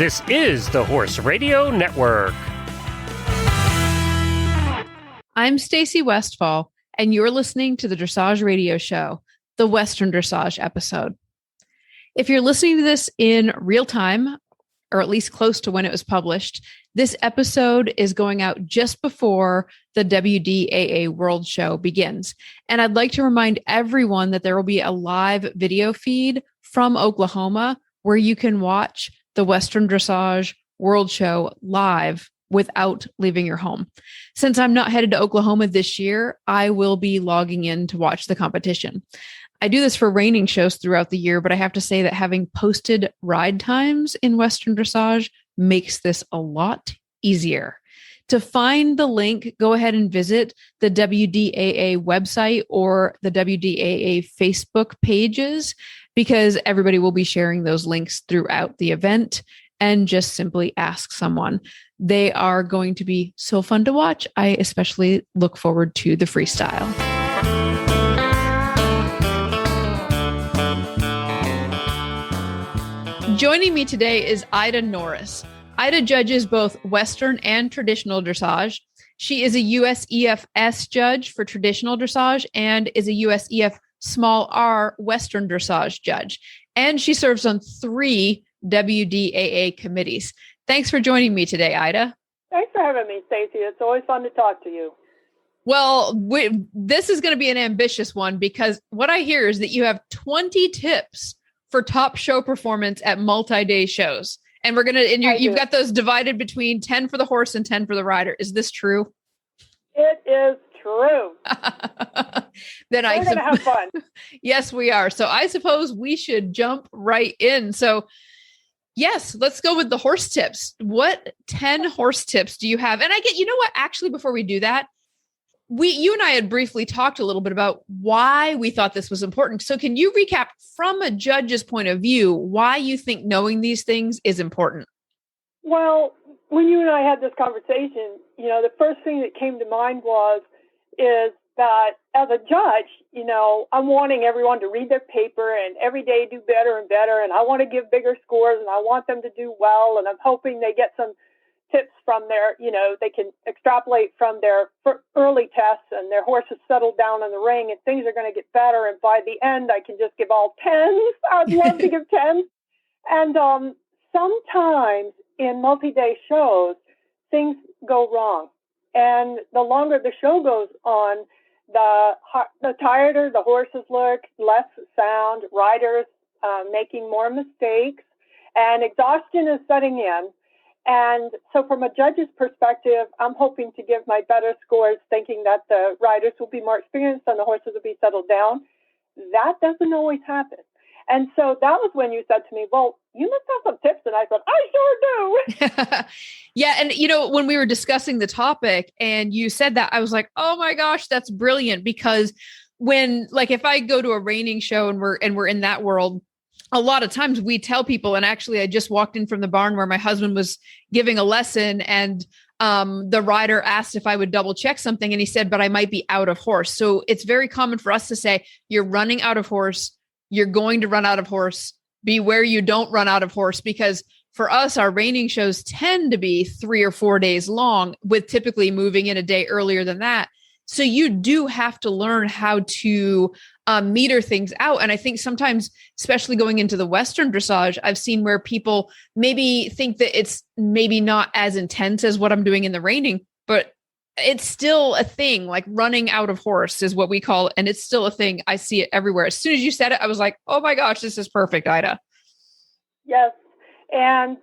This is the Horse Radio Network. I'm Stacy Westfall, and you're listening to the Dressage Radio Show, the Western Dressage episode. If you're listening to this in real time, or at least close to when it was published, this episode is going out just before the WDAA World Show begins. And I'd like to remind everyone that there will be a live video feed from Oklahoma where you can watch the Western Dressage World Show live without leaving your home. Since I'm not headed to Oklahoma this year, I will be logging in to watch the competition. I do this for reining shows throughout the year, but I have to say that having posted ride times in Western Dressage makes this a lot easier. To find the link, go ahead and visit the WDAA website or the WDAA Facebook pages, because everybody will be sharing those links throughout the event, and just simply ask someone. They are going to be so fun to watch. I especially look forward to the freestyle. Joining me today is Ida Norris. Ida judges both Western and traditional dressage. She is a USEFS judge for traditional dressage and is a USEF small r Western dressage judge. And she serves on 3 WDAA committees. Thanks for joining me today, Ida. Thanks for having me, Stacy. It's always fun to talk to you. Well, this is going to be an ambitious one, because what I hear is that you have 20 tips for top show performance at multi-day shows. And you've got those divided between 10 for the horse and 10 for the rider. Is this true? It is true. Then we're going to have fun. Yes, we are. So I suppose we should jump right in. So yes, let's go with the horse tips. What 10 horse tips do you have? And you know what, actually, before we do that, you and I had briefly talked a little bit about why we thought this was important. So can you recap from a judge's point of view why you think knowing these things is important? Well, when you and I had this conversation, the first thing that came to mind is that as a judge, I'm wanting everyone to read their paper and every day do better and better. And I want to give bigger scores and I want them to do well. And I'm hoping they get some tips from they can extrapolate from their early tests and their horses settled down in the ring and things are going to get better. And by the end, I can just give all 10s. I'd love to give 10s. And sometimes in multi-day shows, things go wrong. And the longer the show goes on, the tireder the horses look, less sound, riders making more mistakes, and exhaustion is setting in. And so from a judge's perspective, I'm hoping to give my better scores, thinking that the riders will be more experienced and the horses will be settled down. That doesn't always happen. And so that was when you said to me, well, you must have some tips. And I said, I sure do. Yeah. And, when we were discussing the topic and you said that, I was like, oh my gosh, that's brilliant. Because if I go to a reining show and we're in that world, a lot of times we tell people, and actually I just walked in from the barn where my husband was giving a lesson and the rider asked if I would double check something. And he said, but I might be out of horse. So it's very common for us to say, you're running out of horse. You're going to run out of horse. Beware you don't run out of horse, because for us, our reining shows tend to be 3 or 4 days long, with typically moving in a day earlier than that. So you do have to learn how to meter things out. And I think sometimes, especially going into the Western dressage, I've seen where people maybe think that it's maybe not as intense as what I'm doing in the reining, but it's still a thing. Like running out of horse is what we call it. And it's still a thing. I see it everywhere. As soon as you said it, I was like, oh my gosh, this is perfect, Ida. Yes. And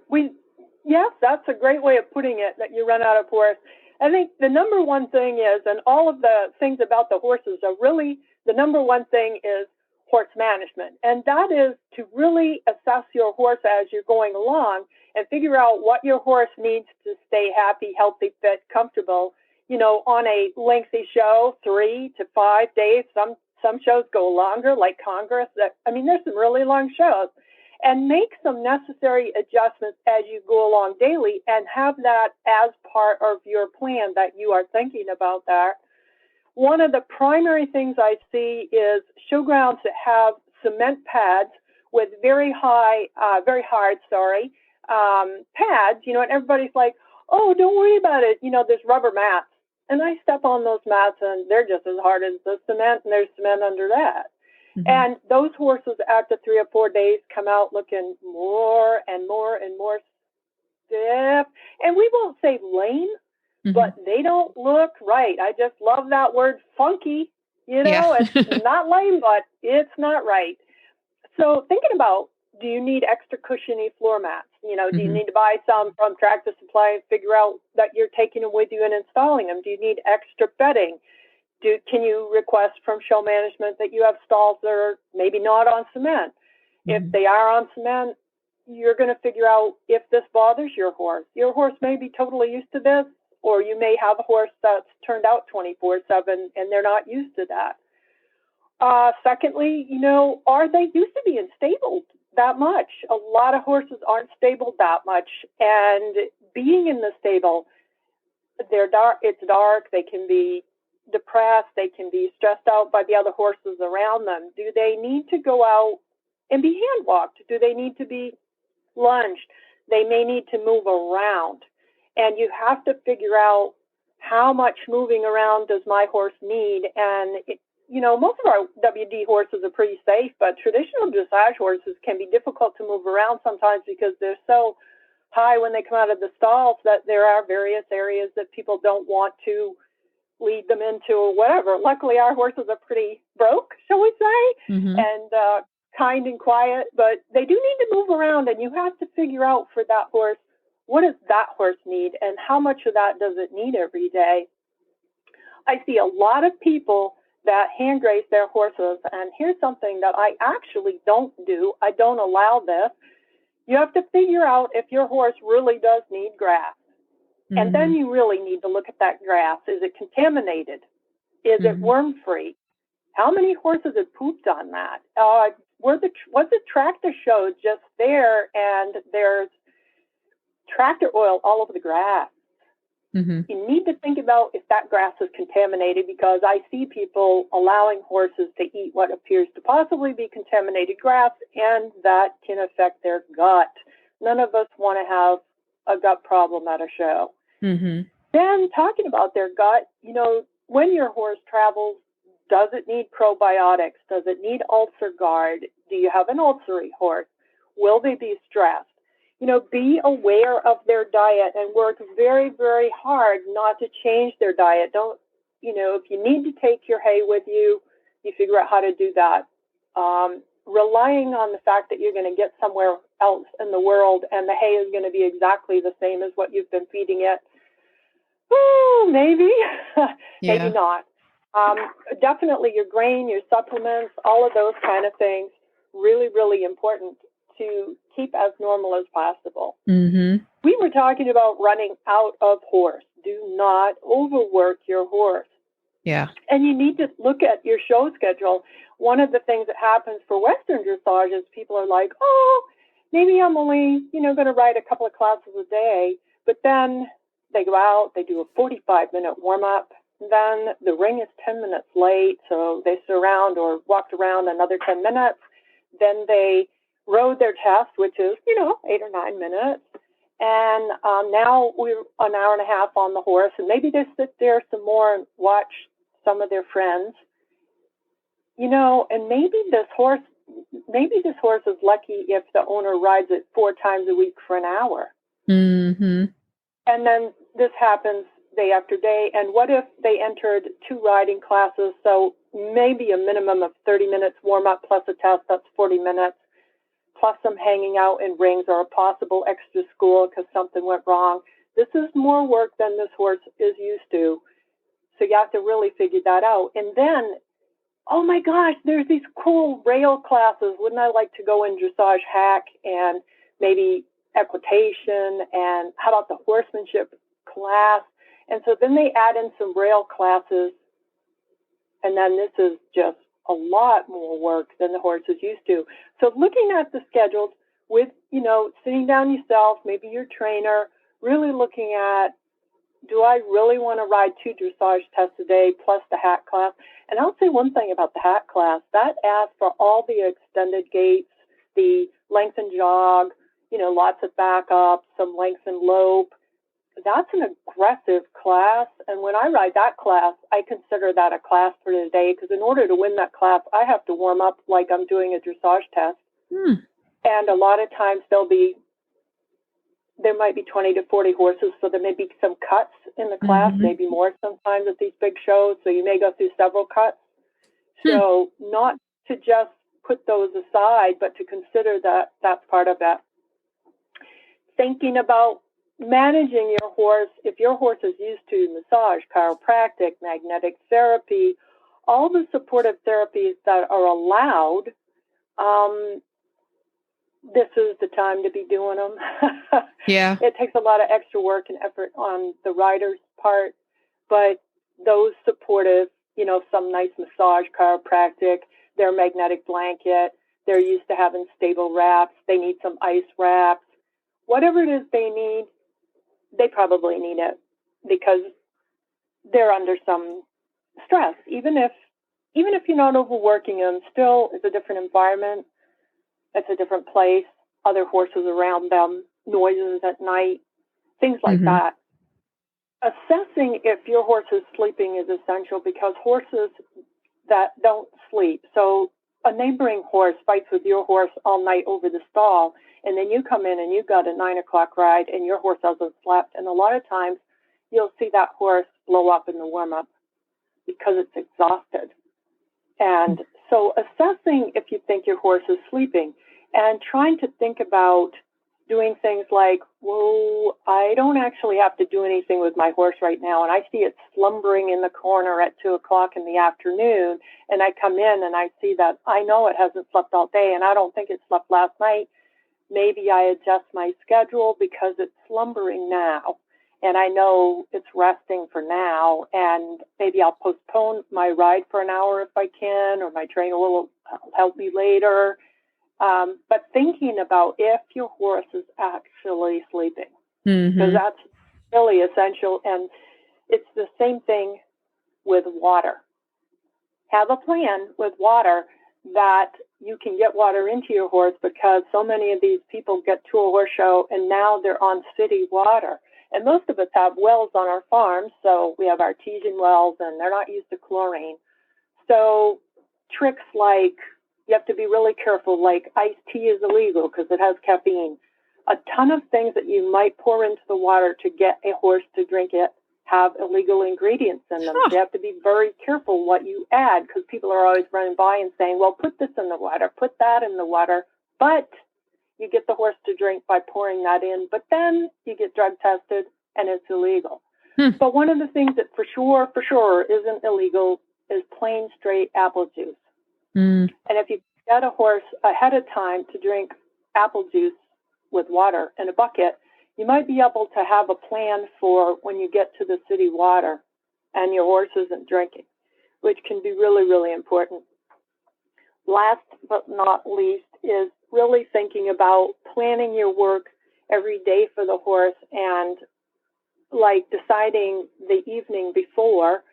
that's a great way of putting it, that you run out of horse. I think the number one thing is, and all of the things about the horses are really, the number one thing is horse management. And that is to really assess your horse as you're going along and figure out what your horse needs to stay happy, healthy, fit, comfortable, on a lengthy show, 3 to 5 days. Some shows go longer, like Congress. There's some really long shows. And make some necessary adjustments as you go along daily, and have that as part of your plan, that you are thinking about that. One of the primary things I see is showgrounds that have cement pads with very hard pads, and everybody's like, oh, don't worry about it. There's rubber mats. And I step on those mats and they're just as hard as the cement, and there's cement under that. Mm-hmm. And those horses after 3 or 4 days come out looking more and more and more stiff. And we won't say lame, but they don't look right. I just love that word funky. It's not lame, but it's not right. So thinking about, do you need extra cushiony floor mats? Do you need to buy some from Tractor Supply and figure out that you're taking them with you and installing them? Do you need extra bedding? Can you request from show management that you have stalls that are maybe not on cement? If they are on cement, you're going to figure out if this bothers your horse. Your horse may be totally used to this, or you may have a horse that's turned out 24/7 and they're not used to that. Secondly, are they used to being stabled that much? A lot of horses aren't stabled that much, and being in the stable, they're dark. It's dark. They can be depressed. They can be stressed out by the other horses around them. Do they need to go out and be hand walked? Do they need to be lunged? They may need to move around, and you have to figure out how much moving around does my horse need. And most of our WD horses are pretty safe, but traditional dressage horses can be difficult to move around sometimes because they're so high when they come out of the stalls that there are various areas that people don't want to lead them into or whatever. Luckily, our horses are pretty broke, shall we say, and kind and quiet, but they do need to move around, and you have to figure out for that horse, what does that horse need, and how much of that does it need every day? I see a lot of people that hand graze their horses, and here's something that I actually don't do. I don't allow this. You have to figure out if your horse really does need grass. And then you really need to look at that grass. Is it contaminated? Is it worm-free? How many horses have pooped on that? Was the tractor show just there, and there's tractor oil all over the grass? You need to think about if that grass is contaminated, because I see people allowing horses to eat what appears to possibly be contaminated grass, and that can affect their gut. None of us want to have a gut problem at a show. Then talking about their gut, when your horse travels, does it need probiotics? Does it need ulcer guard? Do you have an ulcery horse? Will they be stressed? Be aware of their diet and work very, very hard not to change their diet. Don't, if you need to take your hay with you, you figure out how to do that. Relying on the fact that you're going to get somewhere else in the world and the hay is going to be exactly the same as what you've been feeding it. Oh, maybe, maybe not. Definitely your grain, your supplements, all of those kind of things, really, really important to keep as normal as possible. We were talking about running out of horse. Do not overwork your horse. And you need to look at your show schedule. One of the things that happens for Western dressage is people are like, oh, maybe I'm only, going to ride a couple of classes a day. But then they go out, they do a 45-minute warm-up. Then the ring is 10 minutes late, so they sit around or walked around another 10 minutes. Then they rode their test, which is, 8 or 9 minutes. And now we're an hour and a half on the horse, and maybe they sit there some more and watch some of their friends. And maybe this horse is lucky if the owner rides it 4 times a week for an hour. And then this happens day after day. And what if they entered 2 riding classes? So maybe a minimum of 30 minutes warm up plus a test, that's 40 minutes, plus some hanging out in rings or a possible extra school because something went wrong. This is more work than this horse is used to. So you have to really figure that out. And then, oh my gosh, there's these cool rail classes. Wouldn't I like to go in dressage hack and maybe equitation, and how about the horsemanship class? And so then they add in some rail classes, and then this is just a lot more work than the horse is used to. So looking at the schedules with, sitting down yourself, maybe your trainer, really looking at, do I really want to ride 2 dressage tests a day plus the hack class? And I'll say one thing about the hack class. That asks for all the extended gaits, the lengthened jog, lots of backup, some lengthened lope. That's an aggressive class. And when I ride that class, I consider that a class for the day, because in order to win that class, I have to warm up like I'm doing a dressage test. And a lot of times there might be 20 to 40 horses, so there may be some cuts in the class, maybe more sometimes at these big shows, so you may go through several cuts. So not to just put those aside, but to consider that that's part of that. Thinking about managing your horse, if your horse is used to massage, chiropractic, magnetic therapy, all the supportive therapies that are allowed, this is the time to be doing them. Yeah. It takes a lot of extra work and effort on the rider's part, but those supportive, some nice massage, chiropractic, their magnetic blanket, they're used to having stable wraps, they need some ice wraps, whatever it is they need, they probably need it because they're under some stress. Even if you're not overworking them, still it's a different environment. It's a different place, other horses around them, noises at night, things like that. Assessing if your horse is sleeping is essential because horses that don't sleep. So a neighboring horse fights with your horse all night over the stall, and then you come in and you've got a 9 o'clock ride and your horse hasn't slept. And a lot of times you'll see that horse blow up in the warm-up because it's exhausted. And so assessing if you think your horse is sleeping and trying to think about doing things like, whoa, I don't actually have to do anything with my horse right now, and I see it slumbering in the corner at 2 o'clock in the afternoon, and I come in and I see that I know it hasn't slept all day, and I don't think it slept last night. Maybe I adjust my schedule because it's slumbering now, and I know it's resting for now, and maybe I'll postpone my ride for an hour if I can, or my trainer will help me later. But thinking about if your horse is actually sleeping, because that's really essential. And it's the same thing with water. Have a plan with water that you can get water into your horse, because so many of these people get to a horse show and now they're on city water. And most of us have wells on our farms, so we have artesian wells and they're not used to chlorine. So tricks like, you have to be really careful, like iced tea is illegal because it has caffeine. A ton of things that you might pour into the water to get a horse to drink it have illegal ingredients in them. So you have to be very careful what you add, because people are always running by and saying, well, put this in the water, put that in the water. But you get the horse to drink by pouring that in, but then you get drug tested and it's illegal. But one of the things that for sure isn't illegal is plain straight apple juice. And if you get a horse ahead of time to drink apple juice with water in a bucket, you might be able to have a plan for when you get to the city water and your horse isn't drinking, which can be really, really important. Last but not least is really thinking about planning your work every day for the horse, and like deciding the evening before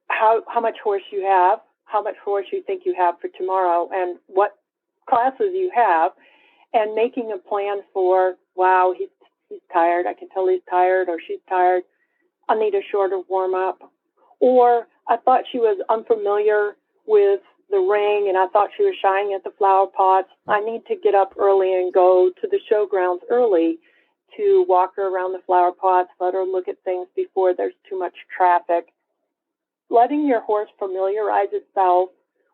how much horse you have, how much horse you think you have for tomorrow, and what classes you have, and making a plan for, wow, he's tired. I can tell he's tired, or she's tired. I need a shorter warm-up. Or I thought she was unfamiliar with the ring, and I thought she was shying at the flower pots. I need to get up early and go to the showgrounds early to walk her around the flower pots, let her look at things before there's too much traffic. Letting your horse familiarize itself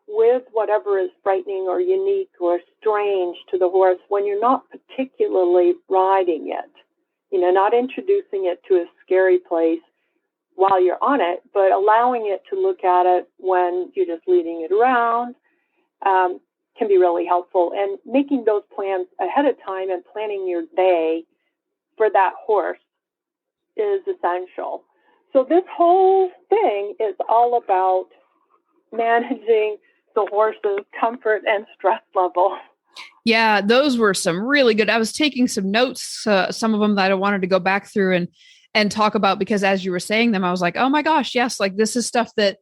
with whatever is frightening or unique or strange to the horse when you're not particularly riding it. You know, not introducing it to a scary place while you're on it, but allowing it to look at it when you're just leading it around can be really helpful. And making those plans ahead of time and planning your day for that horse is essential. So this whole thing is all about managing the horse's comfort and stress level. Yeah, those were some really good. I was taking some notes, some of them that I wanted to go back through and talk about, because as you were saying them, I was like, oh my gosh, yes, like this is stuff that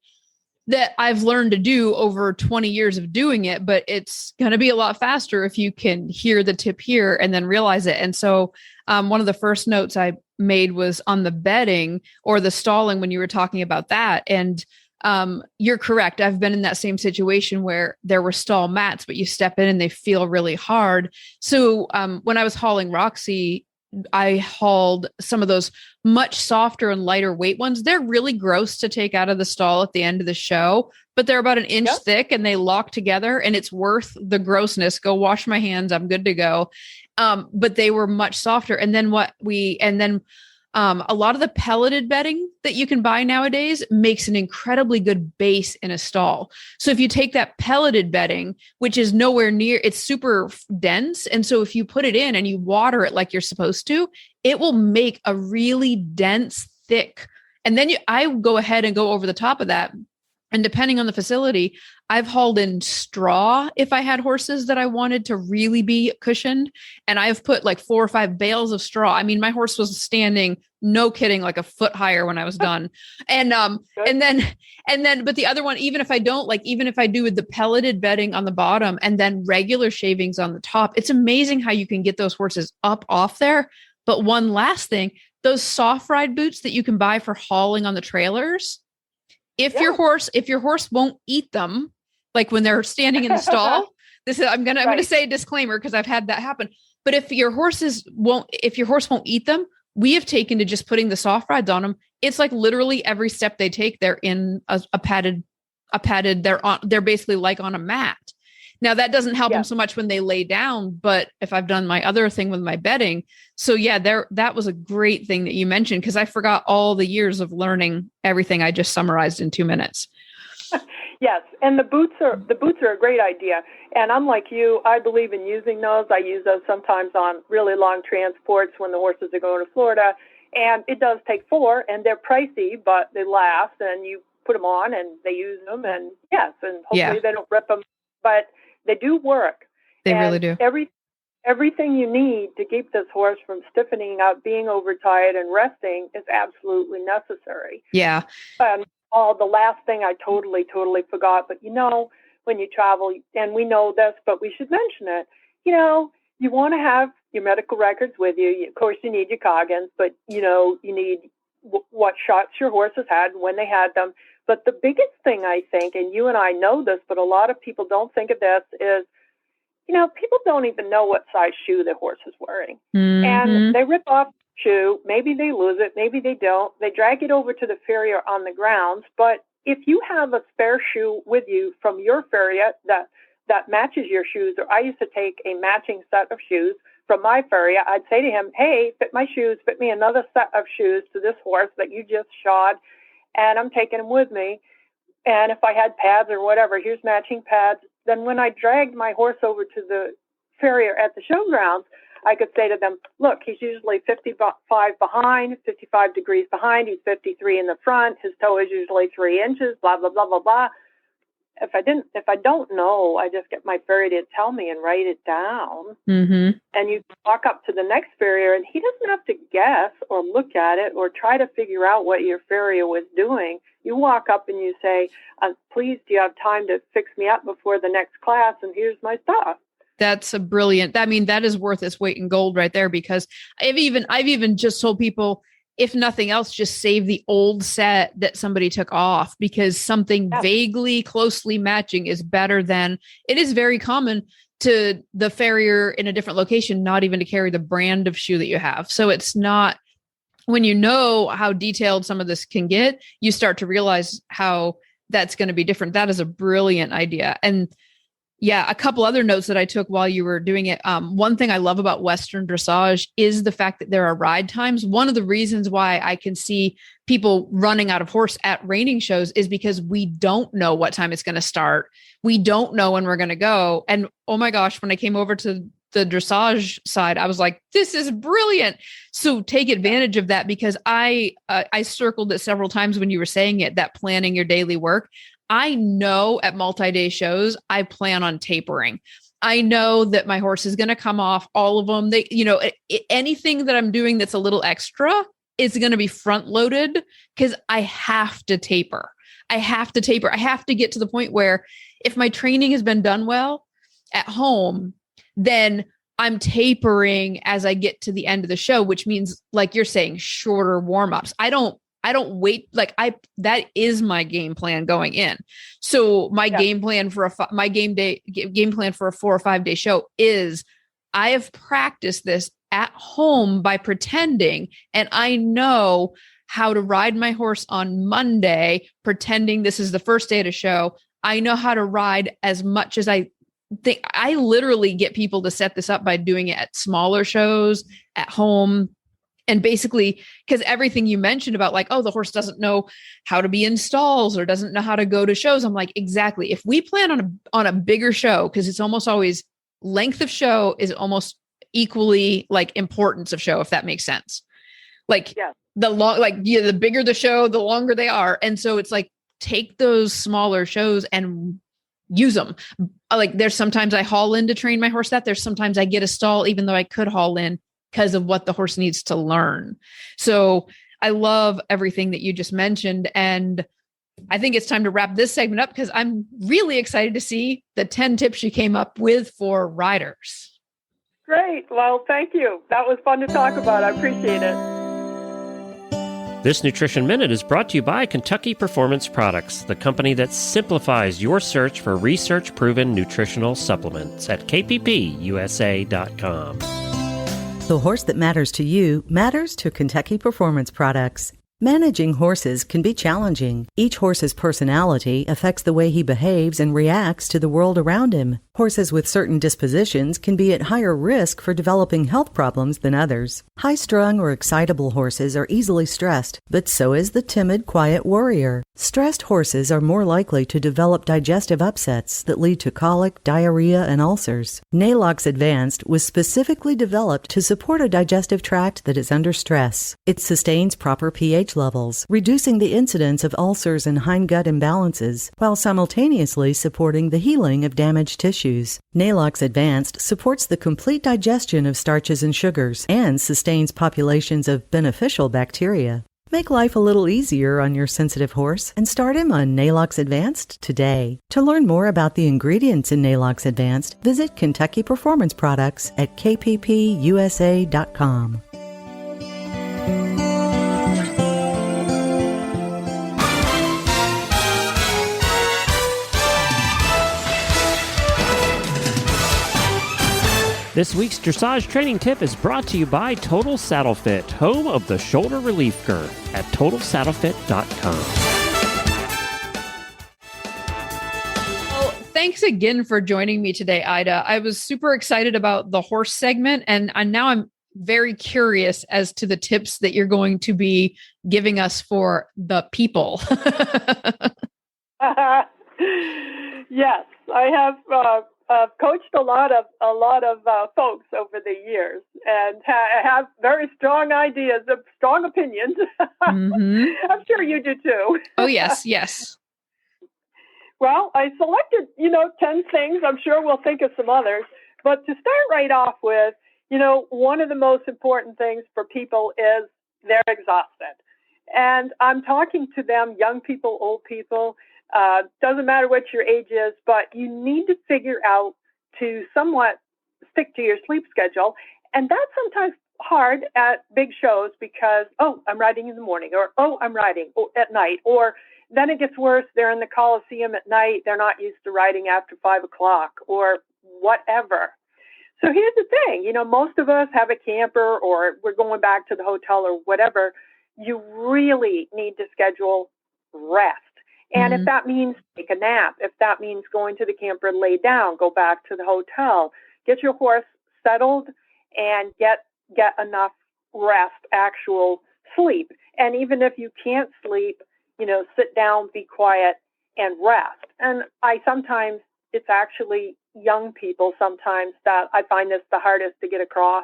that I've learned to do over 20 years of doing it, but it's going to be a lot faster if you can hear the tip here and then realize it. And so one of the first notes I made was on the bedding or the stalling when you were talking about that. And you're correct. I've been in that same situation where there were stall mats, but you step in and they feel really hard. So when I was hauling Roxy, I hauled some of those much softer and lighter weight ones. They're really gross to take out of the stall at the end of the show, but they're about an inch thick and they lock together and it's worth the grossness. Go wash my hands. I'm good to go. But they were much softer. And then a lot of the pelleted bedding that you can buy nowadays makes an incredibly good base in a stall. So if you take that pelleted bedding, which is nowhere near, it's super dense. And so if you put it in and you water it like you're supposed to, it will make a really dense, thick. And then I go ahead and go over the top of that. And depending on the facility, I've hauled in straw if I had horses that I wanted to really be cushioned. And I've put like 4 or 5 bales of straw. I mean, my horse was standing, no kidding, like a foot higher when I was done. And then, but the other one, even if I do with the pelleted bedding on the bottom and then regular shavings on the top, it's amazing how you can get those horses up off there. But one last thing, those soft ride boots that you can buy for hauling on the trailers, if your horse won't eat them, like when they're standing in the stall, I'm going to say a disclaimer because I've had that happen. But if your horse won't eat them, we have taken to just putting the soft rides on them. It's like literally every step they take, they're in a padded, they're basically like on a mat. Now that doesn't help them so much when they lay down, but if I've done my other thing with my bedding, so that was a great thing that you mentioned because I forgot all the years of learning everything I just summarized in 2 minutes. Yes, and the boots are a great idea. And unlike you, I believe in using those. I use those sometimes on really long transports when the horses are going to Florida, and it does take 4, and they're pricey, but they last. And you put them on, and they use them, and hopefully they don't rip them, but they do work. They really do. Everything you need to keep this horse from stiffening up, being overtired, and resting is absolutely necessary. Yeah. The last thing I totally forgot, but when you travel, and we know this, but we should mention it, you want to have your medical records with you. Of course, you need your Coggins, but, you need what shots your horses had and when they had them. But the biggest thing I think, and you and I know this, but a lot of people don't think of this, is, people don't even know what size shoe their horse is wearing. Mm-hmm. And they rip off the shoe. Maybe they lose it. Maybe they don't. They drag it over to the farrier on the grounds. But if you have a spare shoe with you from your farrier that matches your shoes, or I used to take a matching set of shoes from my farrier, I'd say to him, hey, fit my shoes, fit me another set of shoes to this horse that you just shod, and I'm taking them with me. And if I had pads or whatever, here's matching pads. Then when I dragged my horse over to the farrier at the showgrounds, I could say to them, look, he's usually 55 behind, 55 degrees behind. He's 53 in the front. His toe is usually 3 inches, blah, blah, blah, blah, blah. If I don't know, I just get my farrier to tell me and write it down. Mm-hmm. And you walk up to the next farrier, and he doesn't have to guess or look at it or try to figure out what your farrier was doing. You walk up and you say, please, do you have time to fix me up before the next class? And here's my stuff. That's a brilliant. I mean, that is worth its weight in gold right there, because I've even just told people, if nothing else, just save the old set that somebody took off, because something vaguely closely matching is better than. It is very common to the farrier in a different location not even to carry the brand of shoe that you have. So it's not, when you know how detailed some of this can get, you start to realize how that's going to be different. That is a brilliant idea. And yeah, a couple other notes that I took while you were doing it. One thing I love about Western dressage is the fact that there are ride times. One of the reasons why I can see people running out of horse at reining shows is because we don't know what time it's going to start. We don't know when we're going to go. And oh my gosh, when I came over to the dressage side, I was like, this is brilliant. So take advantage of that, because I circled it several times when you were saying it, that planning your daily work. I know at multi-day shows, I plan on tapering. I know that my horse is going to come off all of them. Anything that I'm doing that's a little extra is going to be front loaded because I have to taper. I have to taper. I have to get to the point where if my training has been done well at home, then I'm tapering as I get to the end of the show, which means, like you're saying, shorter warm-ups. I don't wait. That is my game plan going in. So my game plan for my game plan for a 4 or 5 day show is I have practiced this at home by pretending, and I know how to ride my horse on Monday, pretending this is the first day of the show. I know how to ride as much as I think. I literally get people to set this up by doing it at smaller shows at home. And basically, because everything you mentioned about like, oh, the horse doesn't know how to be in stalls or doesn't know how to go to shows. I'm like, exactly. If we plan on a bigger show, because it's almost always length of show is almost equally like importance of show, if that makes sense. Like the bigger the show, the longer they are. And so it's like, take those smaller shows and use them. Like there's sometimes I haul in to train my horse there's sometimes I get a stall, even though I could haul in because of what the horse needs to learn. So I love everything that you just mentioned. And I think it's time to wrap this segment up because I'm really excited to see the 10 tips you came up with for riders. Great. Well, thank you. That was fun to talk about. I appreciate it. This Nutrition Minute is brought to you by Kentucky Performance Products, the company that simplifies your search for research-proven nutritional supplements at kppusa.com. The horse that matters to you matters to Kentucky Performance Products. Managing horses can be challenging. Each horse's personality affects the way he behaves and reacts to the world around him. Horses with certain dispositions can be at higher risk for developing health problems than others. High-strung or excitable horses are easily stressed, but so is the timid, quiet warrior. Stressed horses are more likely to develop digestive upsets that lead to colic, diarrhea, and ulcers. Nalox Advanced was specifically developed to support a digestive tract that is under stress. It sustains proper pH levels, reducing the incidence of ulcers and hindgut imbalances, while simultaneously supporting the healing of damaged tissues. Nalox Advanced supports the complete digestion of starches and sugars and sustains populations of beneficial bacteria. Make life a little easier on your sensitive horse and start him on Nalox Advanced today. To learn more about the ingredients in Nalox Advanced, visit Kentucky Performance Products at kppusa.com. This week's dressage training tip is brought to you by Total Saddle Fit, home of the shoulder relief girth at totalsaddlefit.com. Well, thanks again for joining me today, Ida. I was super excited about the horse segment, and now I'm very curious as to the tips that you're going to be giving us for the people. Yes, I have coached a lot of folks over the years, and have very strong ideas, strong opinions. Mm-hmm. I'm sure you do too. Oh yes, yes. Well, I selected 10 things. I'm sure we'll think of some others, but to start right off with, one of the most important things for people is they're exhausted, and I'm talking to them, young people, old people. Doesn't matter what your age is, but you need to figure out to somewhat stick to your sleep schedule. And that's sometimes hard at big shows because, I'm riding in the morning, or, I'm riding at night, or then it gets worse. They're in the Coliseum at night. They're not used to riding after 5 o'clock or whatever. So here's the thing, most of us have a camper or we're going back to the hotel or whatever. You really need to schedule rest. And if that means take a nap, if that means going to the camper and lay down, go back to the hotel, get your horse settled and get enough rest, actual sleep. And even if you can't sleep, sit down, be quiet, and rest. And it's actually young people sometimes that I find this the hardest to get across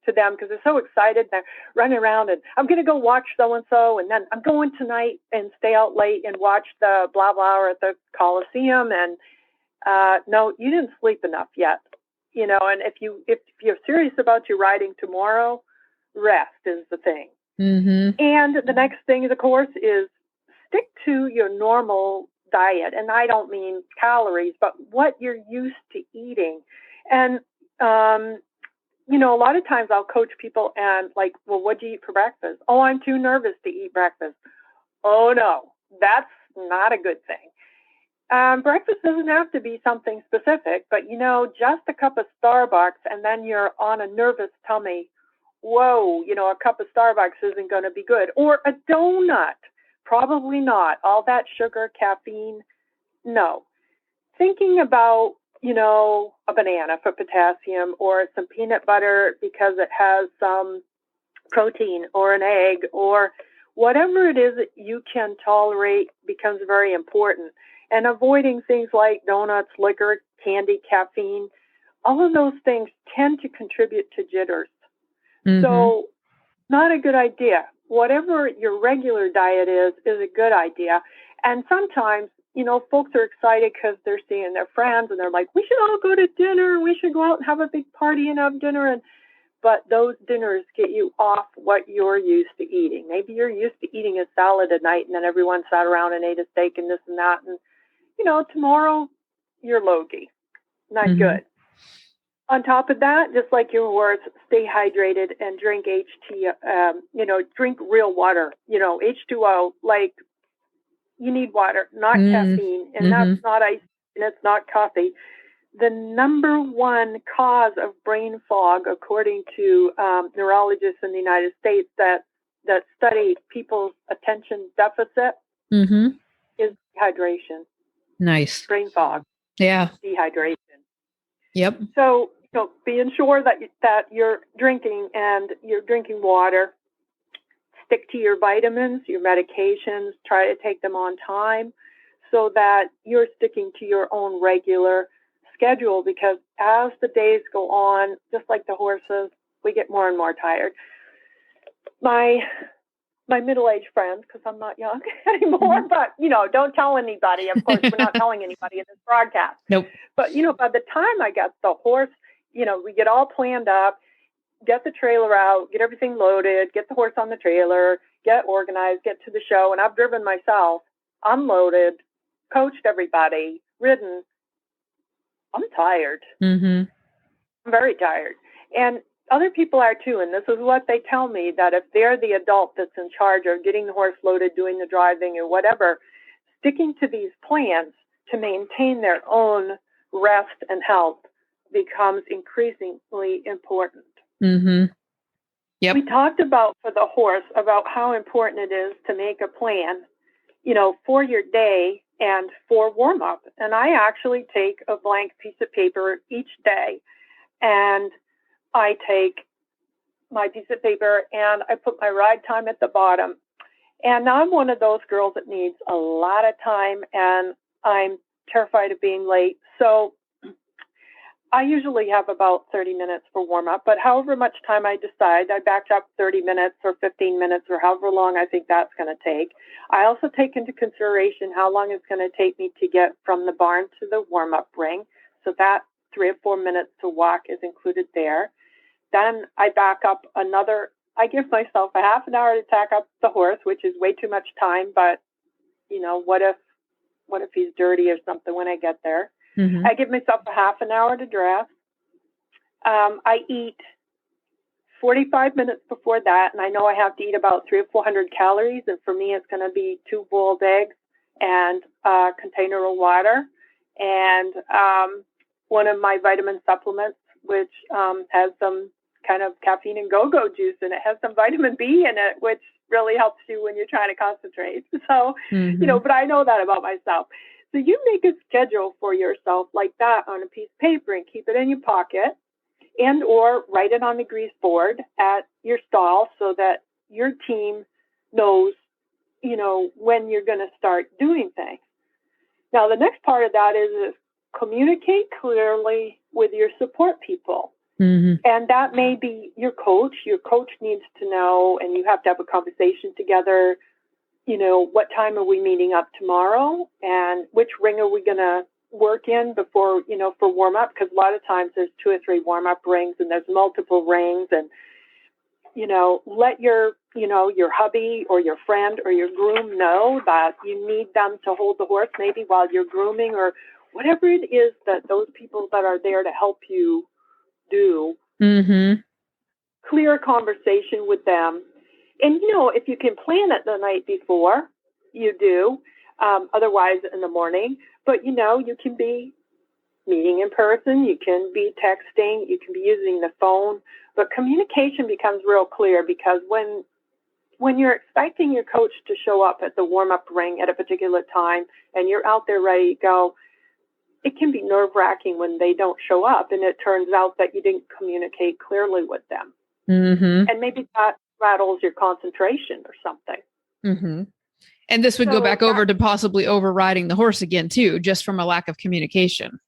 to them because they're so excited. They're running around and I'm going to go watch so-and-so. And then I'm going tonight and stay out late and watch the blah, blah, at the Coliseum. And no, you didn't sleep enough yet. And if you're serious about your riding tomorrow, rest is the thing. Mm-hmm. And the next thing, of course, is stick to your normal diet. And I don't mean calories, but what you're used to eating. And, a lot of times I'll coach people and like, well, what'd you eat for breakfast? Oh, I'm too nervous to eat breakfast. Oh, no, that's not a good thing. Breakfast doesn't have to be something specific, but, just a cup of Starbucks and then you're on a nervous tummy. Whoa, a cup of Starbucks isn't going to be good. Or a donut. Probably not. All that sugar, caffeine, no. Thinking about, a banana for potassium or some peanut butter because it has some protein or an egg or whatever it is that you can tolerate becomes very important. And avoiding things like donuts, liquor, candy, caffeine, all of those things tend to contribute to jitters. Mm-hmm. So not a good idea. Whatever your regular diet is a good idea. And sometimes, folks are excited because they're seeing their friends and they're like, we should all go to dinner. We should go out and have a big party and have dinner. But those dinners get you off what you're used to eating. Maybe you're used to eating a salad at night and then everyone sat around and ate a steak and this and that. And, tomorrow you're logy. Not mm-hmm. good. On top of that, just like your words, stay hydrated and drink drink real water, H2O, like you need water, not caffeine, and that's not ice, and it's not coffee. The number one cause of brain fog, according to neurologists in the United States that study people's attention deficit, is dehydration. Nice. Brain fog. Yeah. Dehydration. Yep. So, being sure that you're drinking water, stick to your vitamins, your medications, try to take them on time so that you're sticking to your own regular schedule, because as the days go on, just like the horses, we get more and more tired. My middle-aged friends, because I'm not young anymore, but, don't tell anybody. Of course, we're not telling anybody in this broadcast. Nope. But, by the time I get the horse, we get all planned up, get the trailer out, get everything loaded, get the horse on the trailer, get organized, get to the show. And I've driven myself, unloaded, coached everybody, ridden. I'm tired. Mm-hmm. I'm very tired. And other people are too, and this is what they tell me, that if they're the adult that's in charge of getting the horse loaded, doing the driving or whatever, sticking to these plans to maintain their own rest and health becomes increasingly important. Mm-hmm. Yep. We talked about for the horse about how important it is to make a plan, for your day and for warm-up. And I actually take a blank piece of paper each day, and I take my piece of paper and I put my ride time at the bottom. And I'm one of those girls that needs a lot of time, and I'm terrified of being late. So I usually have about 30 minutes for warm-up, but however much time I decide, I back up 30 minutes or 15 minutes or however long I think that's going to take. I also take into consideration how long it's going to take me to get from the barn to the warm-up ring. So that 3 or 4 minutes to walk is included there. Then I back up I give myself a half an hour to tack up the horse, which is way too much time, but, what if he's dirty or something when I get there? Mm-hmm. I give myself a half an hour to dress. I eat 45 minutes before that, and I know I have to eat about 300 or 400 calories, and for me it's going to be 2 boiled eggs and a container of water and one of my vitamin supplements, which has some kind of caffeine and go-go juice, and it has some vitamin B in it, which really helps you when you're trying to concentrate. So, but I know that about myself. So you make a schedule for yourself like that on a piece of paper and keep it in your pocket, and or write it on the grease board at your stall so that your team knows, when you're going to start doing things. Now, the next part of that is communicate clearly with your support people. Mm-hmm. And that may be your coach. Your coach needs to know, and you have to have a conversation together, what time are we meeting up tomorrow and which ring are we going to work in before, for warm up? Because a lot of times there's 2 or 3 warm up rings and there's multiple rings. And let your hubby or your friend or your groom know that you need them to hold the horse maybe while you're grooming or whatever it is that those people that are there to help you do. Mm-hmm. Clear conversation with them. And, if you can plan it the night before, you do. Otherwise in the morning. But, you can be meeting in person. You can be texting. You can be using the phone. But communication becomes real clear because when you're expecting your coach to show up at the warm-up ring at a particular time and you're out there ready to go, it can be nerve-wracking when they don't show up and it turns out that you didn't communicate clearly with them. Mm-hmm. And maybe that rattles your concentration or something. Mm-hmm. And this would go back over to possibly overriding the horse again, too, just from a lack of communication.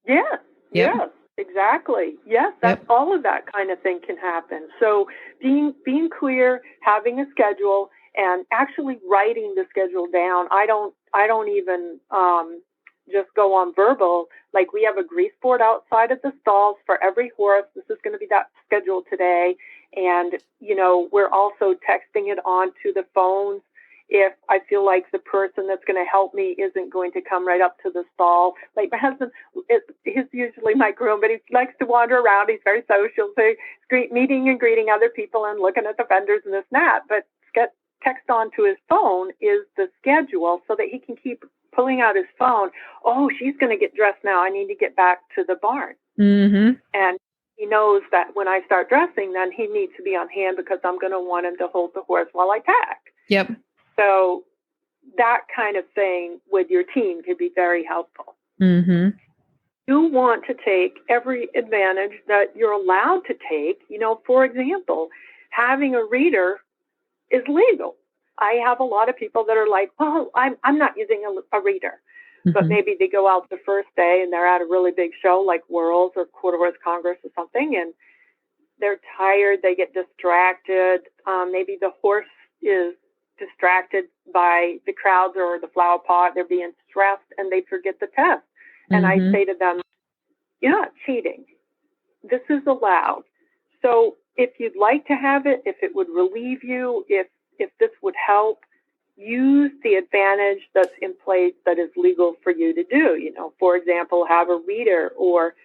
Yes, Yep. yes, exactly. Yes, that's all of that kind of thing can happen. So being clear, having a schedule, and actually writing the schedule down. I don't even just go on verbal. Like we have a grease board outside of the stalls for every horse. This is going to be that schedule today. And, we're also texting it onto the phones. If I feel like the person that's going to help me isn't going to come right up to the stall. Like my husband is usually my groom, but he likes to wander around. He's very social. So he's meeting and greeting other people and looking at the vendors and this and that. But text onto his phone is the schedule so that he can keep pulling out his phone. Oh, she's going to get dressed now. I need to get back to the barn. Mm-hmm. And he knows that when I start dressing, then he needs to be on hand because I'm going to want him to hold the horse while I tack. Yep. So that kind of thing with your team could be very helpful. Mm-hmm. You want to take every advantage that you're allowed to take. For example, having a reader is legal. I have a lot of people that are like, well, I'm not using a reader. Mm-hmm. But maybe they go out the first day and they're at a really big show like Worlds or Quarter Horse Congress or something, and they're tired, they get distracted. Maybe the horse is distracted by the crowds or the flower pot. They're being stressed and they forget the test. And I say to them, you're not cheating. This is allowed. So if you'd like to have it, if it would relieve you, if this would help, use the advantage that's in place that is legal for you to do. For example, have a reader or,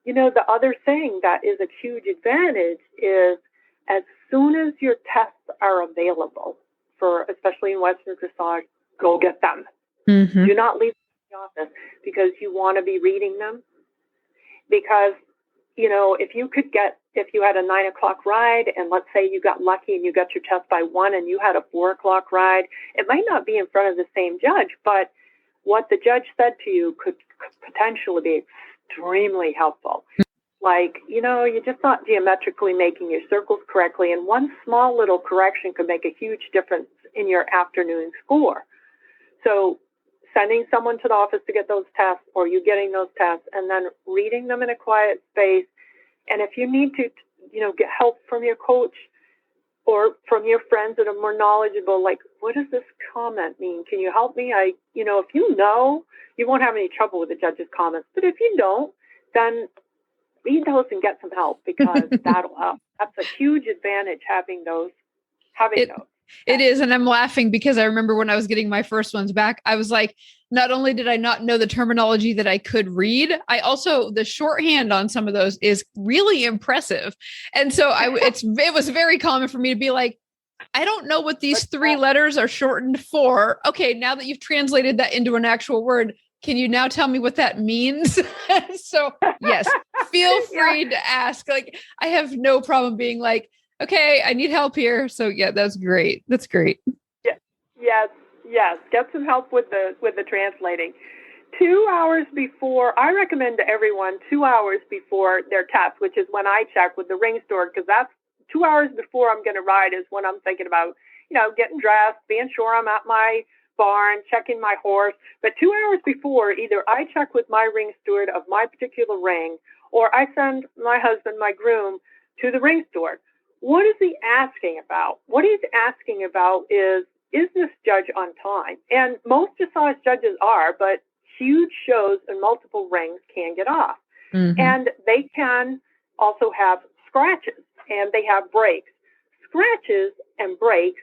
the other thing that is a huge advantage is as soon as your tests are available especially in Western Dressage, go get them. Mm-hmm. Do not leave the office because you want to be reading them. Because, if you had a 9 o'clock ride and let's say you got lucky and you got your test by 1 and you had a 4 o'clock ride, it might not be in front of the same judge, but what the judge said to you could potentially be extremely helpful. Like, you're just not geometrically making your circles correctly, and one small little correction could make a huge difference in your afternoon score. So sending someone to the office to get those tests or you getting those tests and then reading them in a quiet space. And if you need to, get help from your coach or from your friends that are more knowledgeable, like, what does this comment mean? Can you help me? If you won't have any trouble with the judge's comments. But if you don't, then read those and get some help because that'll help. That's a huge advantage having those. It is. And I'm laughing because I remember when I was getting my first ones back, I was like, not only did I not know the terminology that I could read, the shorthand on some of those is really impressive. And so it was very common for me to be like, I don't know what these 3 letters are shortened for. Okay, now that you've translated that into an actual word, can you now tell me what that means? So yes, feel free to ask. Like, I have no problem being like, okay, I need help here. So yeah, that's great. That's great. Yes. Get some help with the translating. 2 hours before, I recommend to everyone 2 hours before their test, which is when I check with the ring steward, because that's 2 hours before I'm going to ride is when I'm thinking about, getting dressed, being sure I'm at my barn, checking my horse. But 2 hours before, either I check with my ring steward of my particular ring, or I send my husband, my groom, to the ring steward. What is he asking about? What he's asking about is this judge on time? And most dressage judges are, but huge shows and multiple rings can get off. Mm-hmm. And they can also have scratches and they have breaks. scratches and breaks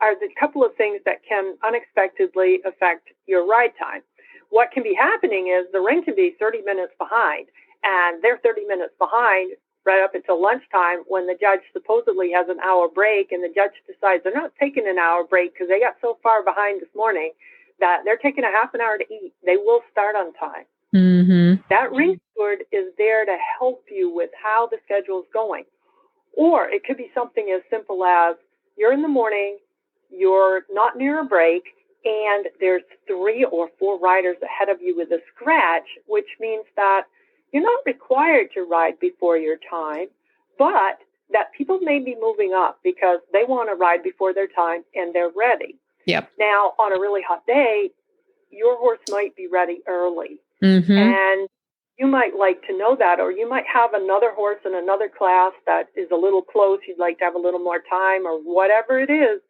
are the couple of things that can unexpectedly affect your ride time. What can be happening is the ring can be 30 minutes behind, and they're 30 minutes behind right up until lunchtime when the judge supposedly has an hour break, and the judge decides they're not taking an hour break because they got so far behind this morning that they're taking a half an hour to eat. They will start on time. Mm-hmm. That ring steward is there to help you with how the schedule is going. Or it could be something as simple as you're in the morning, you're not near a break, and there's 3 or 4 riders ahead of you with a scratch, which means that you're not required to ride before your time, but that people may be moving up because they want to ride before their time and they're ready. Yep. Now, on a really hot day, your horse might be ready early. Mm-hmm. And you might like to know that, or you might have another horse in another class that is a little close. You'd like to have a little more time or whatever it is.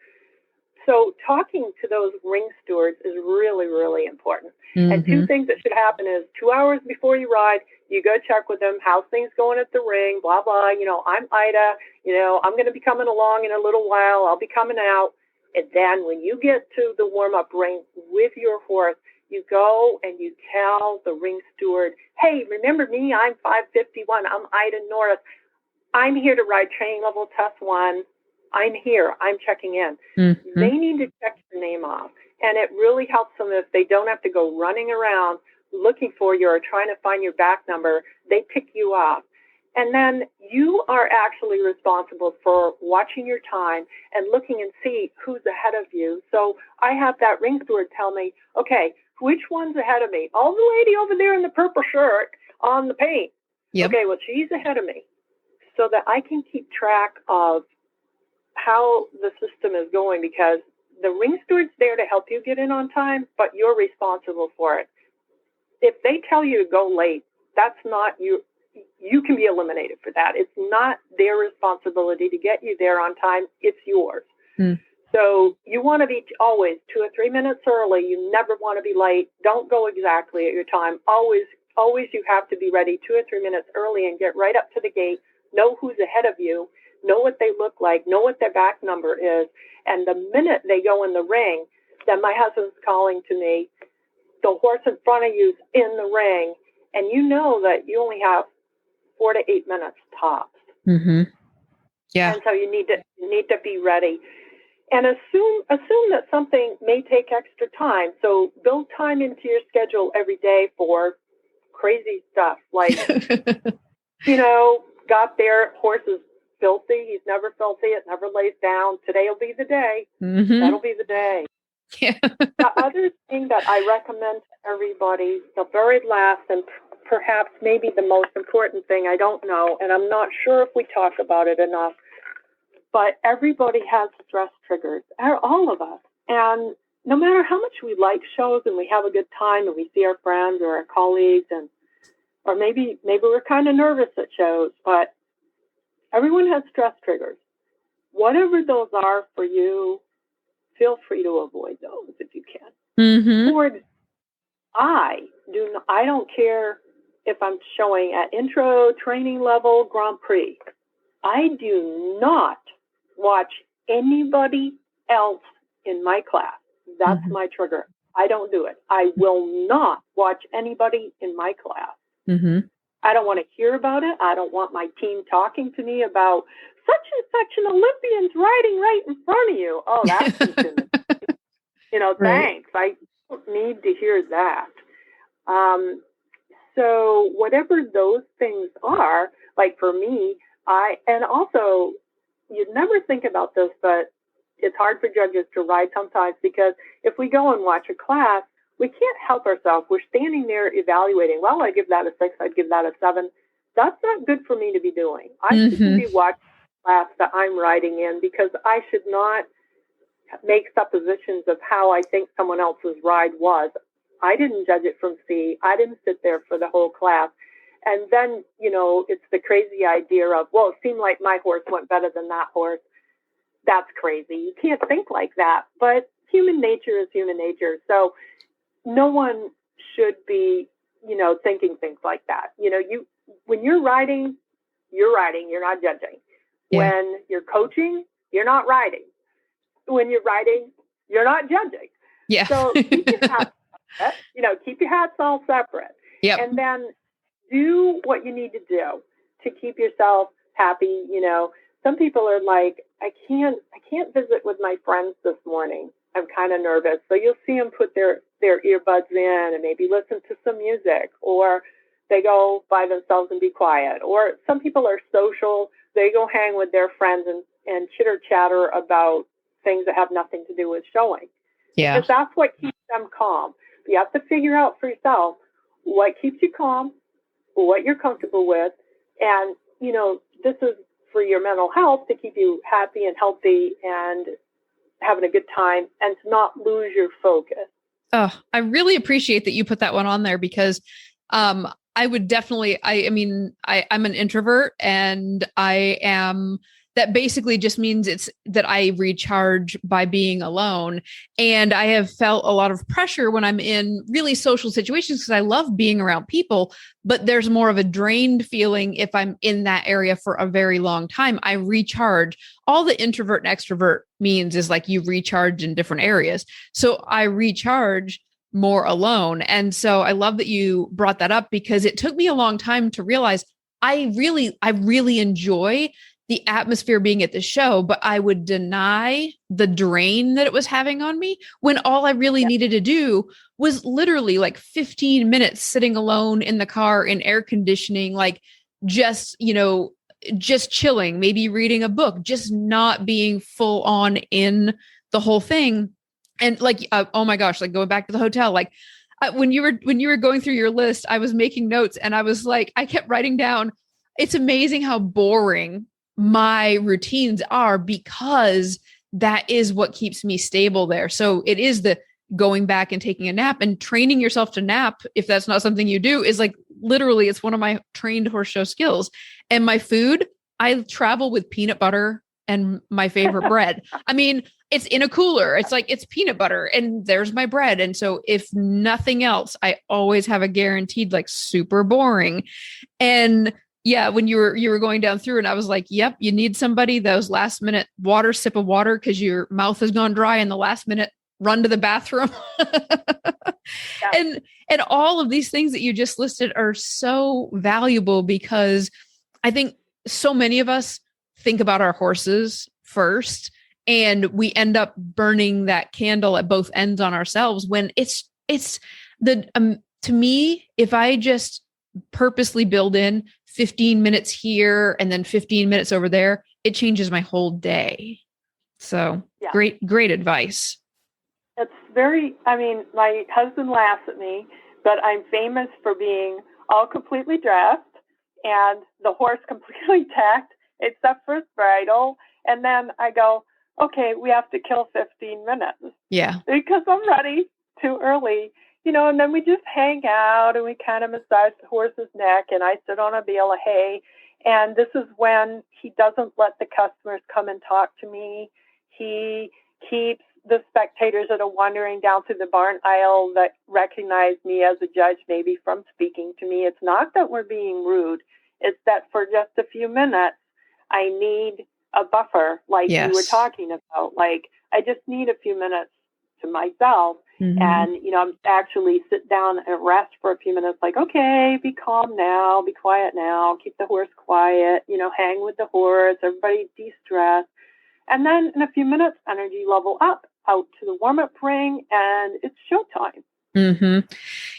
So talking to those ring stewards is really, really important. Mm-hmm. And 2 things that should happen is 2 hours before you ride, you go check with them, how's things going at the ring, blah, blah. I'm Ida, I'm going to be coming along in a little while. I'll be coming out. And then when you get to the warm-up ring with your horse, you go and you tell the ring steward, hey, remember me? I'm 551. I'm Ida Norris. I'm here to ride training level test 1. I'm here. I'm checking in. Mm-hmm. They need to check your name off. And it really helps them if they don't have to go running around looking for you or trying to find your back number. They pick you up. And then you are actually responsible for watching your time and looking and see who's ahead of you. So I have that ring steward tell me, okay, which one's ahead of me? Oh, the lady over there in the purple shirt on the paint. Yep. Okay, well, she's ahead of me. So that I can keep track of how the system is going, because the ring steward's there to help you get in on time, but you're responsible for it. If they tell you to go late, that's not you. You can be eliminated for that. It's not their responsibility to get you there on time. It's yours. Mm. So you want to be always 2 or 3 minutes early. You never want to be late. Don't go exactly at your time. Always you have to be ready 2 or 3 minutes early and get right up to the gate, know who's ahead of you, know what they look like, know what their back number is. And the minute they go in the ring, then my husband's calling to me, the horse in front of you's in the ring, and you know that you only have 4 to 8 minutes tops. Mm-hmm. Yeah. And so you need to be ready. And assume that something may take extra time. So build time into your schedule every day for crazy stuff like, got there, horse is filthy. He's never filthy. It never lays down. Today will be the day. Mm-hmm. That'll be the day. Yeah. The other thing that I recommend to everybody, the very last and perhaps maybe the most important thing, I don't know, and I'm not sure if we talk about it enough, but everybody has stress triggers, all of us. And no matter how much we like shows and we have a good time and we see our friends or our colleagues, or maybe we're kind of nervous at shows, but everyone has stress triggers. Whatever those are for you, feel free to avoid those if you can. Mm-hmm. I don't care if I'm showing at intro, training level, Grand Prix. I do not watch anybody else in my class. That's my trigger. I don't do it. I will not watch anybody in my class. Mm-hmm. I don't want to hear about it. I don't want my team talking to me about such and such an Olympian's riding right in front of you. Oh, that's right. Thanks. I don't need to hear that. So whatever those things are, like for me, and also you'd never think about this, but it's hard for judges to ride sometimes because if we go and watch a class, we can't help ourselves. We're standing there evaluating. Well, I give that a 6. I'd give that a 7. That's not good for me to be doing. I shouldn't be watching the class that I'm riding in because I should not make suppositions of how I think someone else's ride was. I didn't judge it from C. I didn't sit there for the whole class. And then, it's the crazy idea of, well, it seemed like my horse went better than that horse. That's crazy. You can't think like that. But human nature is human nature. So no one should be, thinking things like that. When you're riding, you're not judging. Yeah. When you're coaching, you're not riding. When you're riding, you're not judging. Yeah. So keep your hats separate, keep your hats all separate. Yep. And then do what you need to do to keep yourself happy. Some people are like, I can't visit with my friends this morning. I'm kind of nervous. So you'll see them put their earbuds in and maybe listen to some music, or they go by themselves and be quiet. Or some people are social. They go hang with their friends and chitter chatter about things that have nothing to do with showing. Yeah. Because that's what keeps them calm. You have to figure out for yourself what keeps you calm, what you're comfortable with. And, this is for your mental health, to keep you happy and healthy and having a good time and to not lose your focus. Oh, I really appreciate that you put that one on there, because I would definitely, I'm an introvert, and that basically just means it's that I recharge by being alone. And I have felt a lot of pressure when I'm in really social situations, because I love being around people, but there's more of a drained feeling if I'm in that area for a very long time. I recharge. All the introvert and extrovert means is like you recharge in different areas. So I recharge more alone. And so I love that you brought that up, because it took me a long time to realize I really enjoy the atmosphere being at the show, but I would deny the drain that it was having on me, when all I really needed to do was literally like 15 minutes sitting alone in the car in air conditioning, like just chilling, maybe reading a book, just not being full on in the whole thing. And like, oh my gosh, like going back to the hotel, like when you were going through your list, I was making notes, and I was like, I kept writing down, it's amazing how boring my routines are, because that is what keeps me stable there. So it is the going back and taking a nap, and training yourself to nap, if that's not something you do, is like literally, it's one of my trained horse show skills. And my food, I travel with peanut butter and my favorite bread. I mean, it's in a cooler. It's like, it's peanut butter and there's my bread. And so if nothing else, I always have a guaranteed, like, super boring. And yeah, when you were going down through, and I was like, yep, you need somebody, those last minute sip of water because your mouth has gone dry, in the last minute run to the bathroom. Yeah. And all of these things that you just listed are so valuable, because I think so many of us think about our horses first, and we end up burning that candle at both ends on ourselves, when it's the to me, if I just purposely build in 15 minutes here and then 15 minutes over there, it changes my whole day. So yeah. Great advice. It's my husband laughs at me, but I'm famous for being all completely dressed and the horse completely tacked except for his bridle. And then I go, okay, we have to kill 15 minutes. Yeah. Because I'm ready too early. And then we just hang out and we kind of massage the horse's neck, and I sit on a bale of hay. And this is when he doesn't let the customers come and talk to me. He keeps the spectators that are wandering down through the barn aisle that recognize me as a judge, maybe from speaking to me. It's not that we're being rude. It's that for just a few minutes, I need a buffer, like yes. you were talking about. Like, I just need a few minutes to myself. Mm-hmm. And, I'm actually sit down and rest for a few minutes, like, okay, be calm now, be quiet now, keep the horse quiet, hang with the horse, everybody de-stress. And then in a few minutes, energy level up, out to the warm-up ring, and it's showtime. Mm-hmm.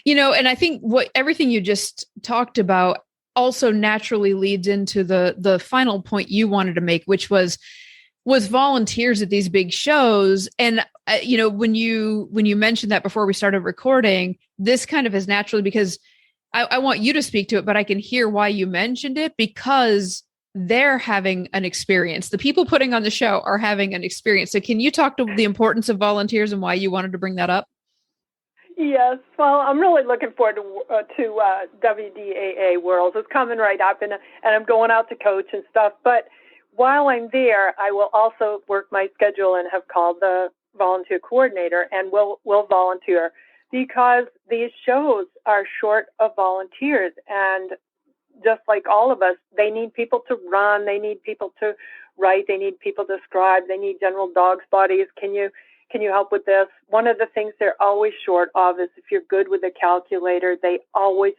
And I think everything you just talked about also naturally leads into the final point you wanted to make, which was volunteers at these big shows. And, when you mentioned that before we started recording, this kind of is naturally, because I want you to speak to it, but I can hear why you mentioned it, because they're having an experience. The people putting on the show are having an experience. So can you talk to the importance of volunteers and why you wanted to bring that up? Yes. Well, I'm really looking forward to WDAA Worlds. It's coming right up, and I'm going out to coach and stuff. But while I'm there, I will also work my schedule and have called the volunteer coordinator, and will volunteer, because these shows are short of volunteers. And just like all of us, they need people to run, they need people to right? They need people described. They need general dog's bodies. Can you help with this? One of the things they're always short of is if you're good with a calculator, they always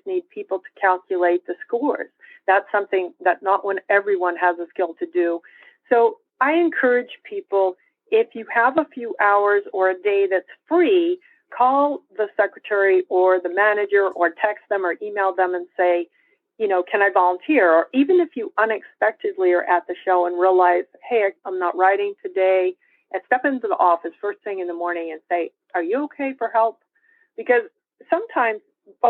need people to calculate the scores. That's something that not everyone has a skill to do. So I encourage people, if you have a few hours or a day that's free, call the secretary or the manager or text them or email them and say, can I volunteer? Or even if you unexpectedly are at the show and realize, hey, I'm not writing today, and step into the office first thing in the morning and say, are you okay for help? Because sometimes,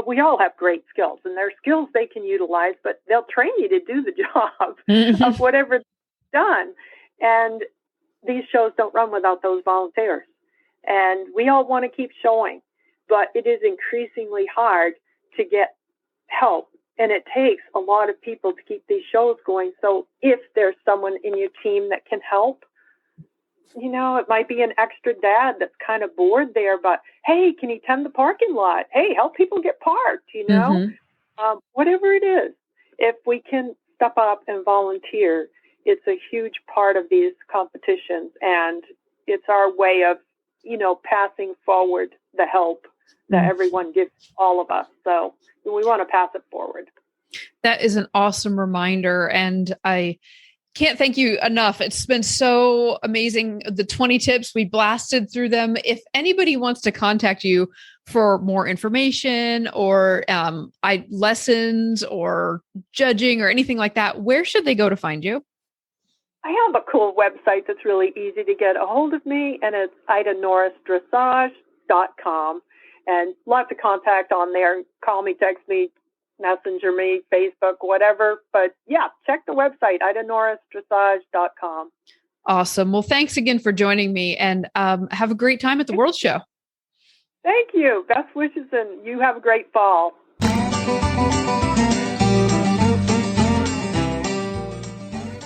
we all have great skills, and there are skills they can utilize, but they'll train you to do the job of whatever's done. And these shows don't run without those volunteers. And we all want to keep showing, but it is increasingly hard to get help. And it takes a lot of people to keep these shows going. So if there's someone in your team that can help, it might be an extra dad that's kind of bored there, but hey, can he tend the parking lot? Hey, help people get parked, whatever it is. If we can step up and volunteer, it's a huge part of these competitions, and it's our way of, passing forward the help that everyone gives all of us. So we want to pass it forward. That is an awesome reminder. And I can't thank you enough. It's been so amazing. The 20 tips, we blasted through them. If anybody wants to contact you for more information or lessons or judging or anything like that, where should they go to find you? I have a cool website that's really easy to get a hold of me, and it's idanorrisdressage.com. And lots of contact on there. Call me, text me, messenger me, Facebook, whatever. But yeah, check the website, idanorrisdressage.com. Awesome. Well, thanks again for joining me, and have a great time at the World Show. Thank you. Best wishes, and you have a great fall.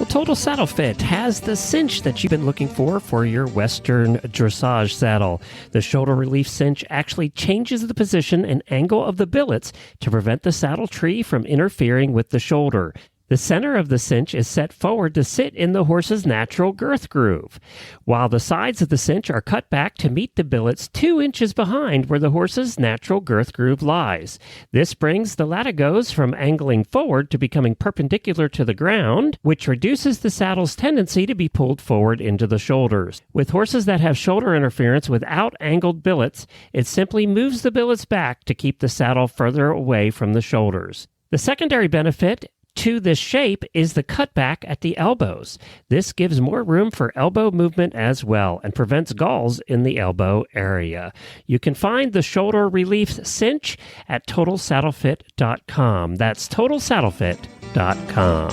Total Saddle Fit has the cinch that you've been looking for your Western Dressage saddle. The shoulder relief cinch actually changes the position and angle of the billets to prevent the saddle tree from interfering with the shoulder. The center of the cinch is set forward to sit in the horse's natural girth groove, while the sides of the cinch are cut back to meet the billets 2 inches behind where the horse's natural girth groove lies. This brings the latigos from angling forward to becoming perpendicular to the ground, which reduces the saddle's tendency to be pulled forward into the shoulders. With horses that have shoulder interference without angled billets, it simply moves the billets back to keep the saddle further away from the shoulders. The secondary benefit to this shape is the cutback at the elbows. This gives more room for elbow movement as well and prevents galls in the elbow area. You can find the shoulder relief cinch at TotalSaddleFit.com. That's TotalSaddleFit.com.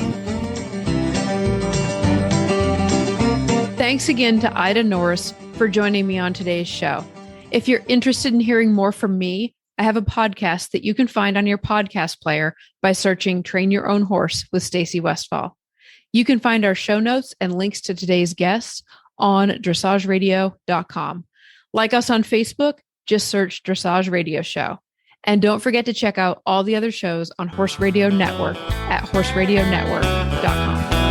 Thanks again to Ida Norris for joining me on today's show. If you're interested in hearing more from me, I have a podcast that you can find on your podcast player by searching Train Your Own Horse with Stacy Westfall. You can find our show notes and links to today's guests on dressageradio.com. Like us on Facebook, just search Dressage Radio Show. And don't forget to check out all the other shows on Horse Radio Network at horseradionetwork.com.